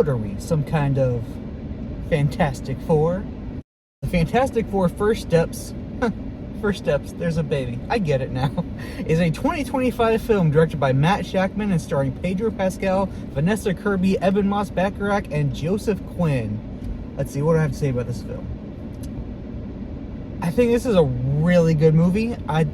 what are we? Some kind of Fantastic Four? The Fantastic Four First Steps, First Steps, there's a baby, I get it now, is a 2025 film directed by Matt Shakman and starring Pedro Pascal, Vanessa Kirby, Ebon Moss-Bachrach, and Joseph Quinn. Let's see, what do I have to say about this film? I think this is a really good movie. I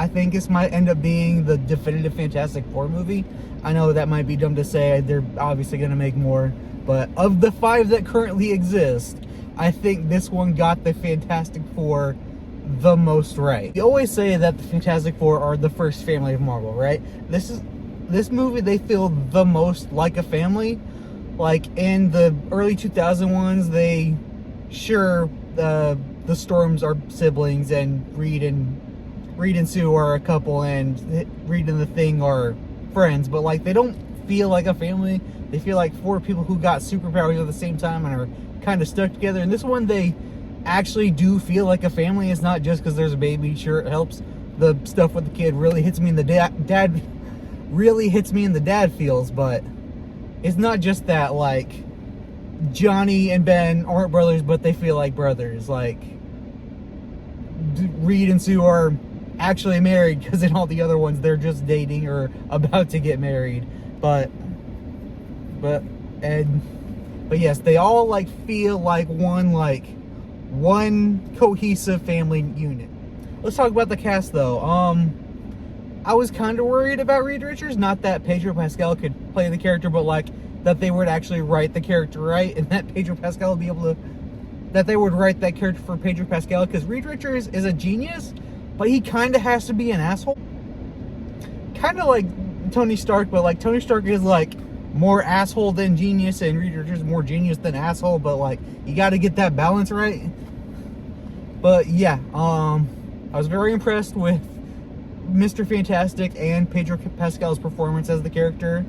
think this might end up being the definitive Fantastic Four movie. I know that might be dumb to say, they're obviously going to make more, but of the 5 that currently exist, I think this one got the Fantastic Four the most right. You always say that the Fantastic Four are the first family of Marvel, right? This movie, they feel the most like a family. Like in the early 2000s, the Storms are siblings, and Reed and Sue are a couple, and Reed and the Thing are friends, but like they don't feel like a family. They feel like 4 people who got superpowers at the same time and are kind of stuck together. And this one, they actually do feel like a family. It's not just because there's a baby. Sure, it helps. The stuff with the kid really hits me in the dad really hits me in the dad feels, but it's not just that. Like Johnny and Ben aren't brothers, but they feel like brothers. Like Reed and Sue are actually married, because in all the other ones they're just dating or about to get married. But yes, they all like feel like one cohesive family unit. Let's talk about the cast though. I was kind of worried about Reed Richards, not that Pedro Pascal could play the character, but like that they would actually write the character right, and that Pedro Pascal would be able to, that they would write that character for Pedro Pascal, because Reed Richards is a genius, but he kind of has to be an asshole. Kind of like Tony Stark, but like Tony Stark is like more asshole than genius, and Reed Richards is more genius than asshole, but like you got to get that balance right. But yeah, I was very impressed with Mr. Fantastic and Pedro Pascal's performance as the character.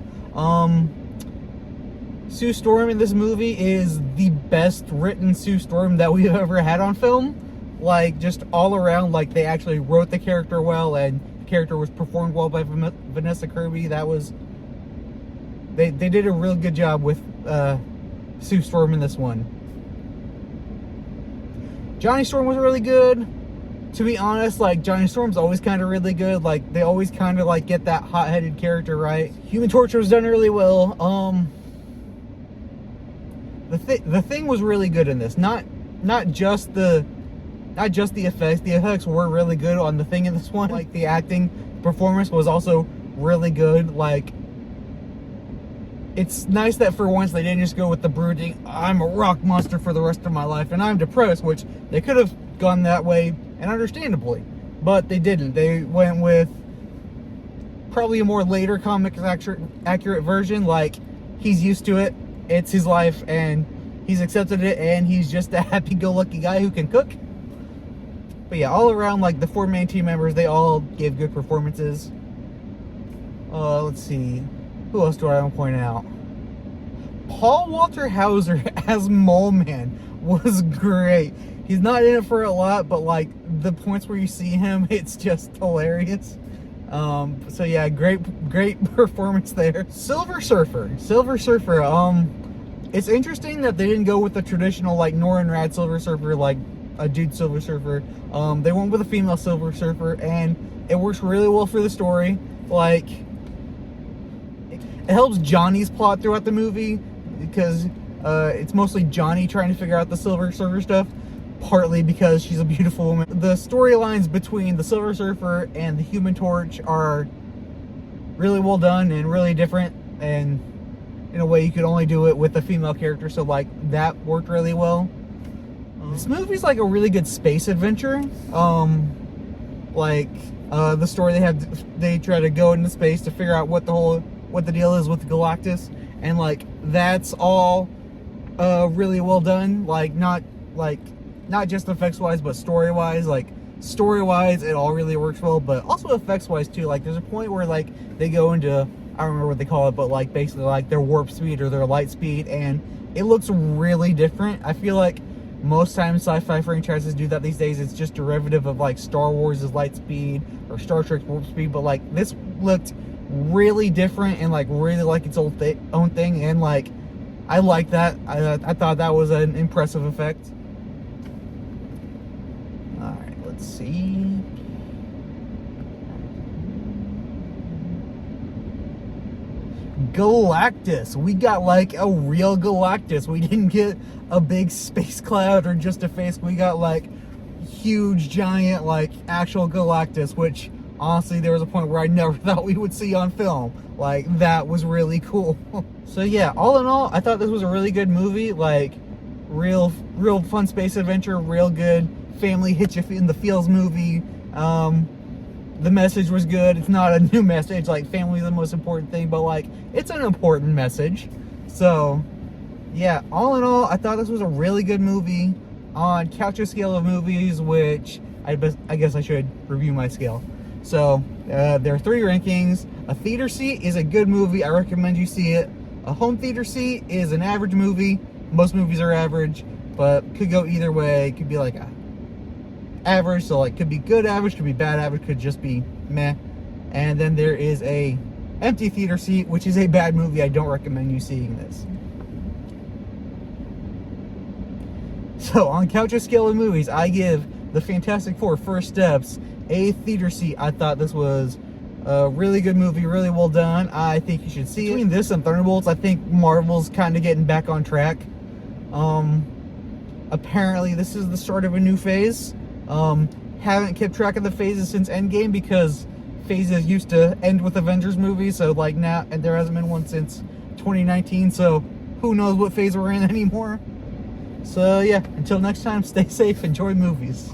Sue Storm in this movie is the best written Sue Storm that we've ever had on film. Like, just all around, like, they actually wrote the character well, and the character was performed well by Vanessa Kirby. That was... They did a real good job with Sue Storm in this one. Johnny Storm was really good. To be honest, like, Johnny Storm's always kind of really good. Like, they always kind of, like, get that hot-headed character right. Human Torch was done really well. The Thing was really good in this. Not just the effects. The effects were really good on the Thing in this one. Like, the acting performance was also really good. Like, it's nice that for once they didn't just go with the brooding, I'm a rock monster for the rest of my life and I'm depressed, which they could have gone that way, and understandably, but they didn't. They went with probably a more later comic accurate version. Like, he's used to it, it's his life, and he's accepted it, and he's just a happy-go-lucky guy who can cook. But yeah, all around, like, the 4 main team members, they all gave good performances. Let's see, who else do I want to point out? Paul Walter Hauser as Mole Man was great. He's not in it for a lot, but like the points where you see him, it's just hilarious. So yeah, great performance there. Silver Surfer. It's interesting that they didn't go with the traditional like Norrin Radd Silver Surfer, like a dude Silver Surfer. They went with a female Silver Surfer, and it works really well for the story. Like, it helps Johnny's plot throughout the movie, because it's mostly Johnny trying to figure out the Silver Surfer stuff, partly because she's a beautiful woman. The storylines between the Silver Surfer and the Human Torch are really well done and really different, and in a way you could only do it with a female character, so like that worked really well. This movie's like a really good space adventure. The story they try to go into space to figure out what the deal is with Galactus, and like that's all really well done. Like not just effects wise, but story wise. Like story wise, it all really works well, but also effects wise too. Like there's a point where like they go into, I don't remember what they call it, but like basically like their warp speed or their light speed, and it looks really different. I feel like most times sci-fi franchises do that thing these days. It's just derivative of like Star Wars' light speed or Star Trek's warp speed, but like this looked really different and like really like its own thing, and like I like that. I thought that was an impressive effect. Alright, let's see. Galactus. We got like a real Galactus. We didn't get a big space cloud or just a face. We got like huge, giant, like actual Galactus, which honestly there was a point where I never thought we would see on film. Like, that was really cool. So yeah, all in all, I thought this was a really good movie. Like, real fun space adventure, real good family hit you in the feels movie. The message was good. It's not a new message, like family is the most important thing, but like it's an important message. So yeah, all in all, I thought this was a really good movie on Couch's scale of movies, which I guess I should review my scale. So there are 3 rankings. A theater seat is a good movie. I recommend you see it. A home theater seat is an average movie. Most movies are average, but could go either way. It could be like a average, so like could be good average, could be bad average, could just be meh. And then there is a empty theater seat, which is a bad movie. I don't recommend you seeing this. So on Couch's scale of movies, I give The Fantastic Four: First Steps a theater seat. I thought this was a really good movie, really well done. I think you should see it. Between this and Thunderbolts, I think Marvel's kind of getting back on track. Apparently this is the start of a new phase. Haven't kept track of the phases since Endgame because phases used to end with Avengers movies, so like now, and there hasn't been one since 2019, so who knows what phase we're in anymore. So yeah, until next time, stay safe, enjoy movies.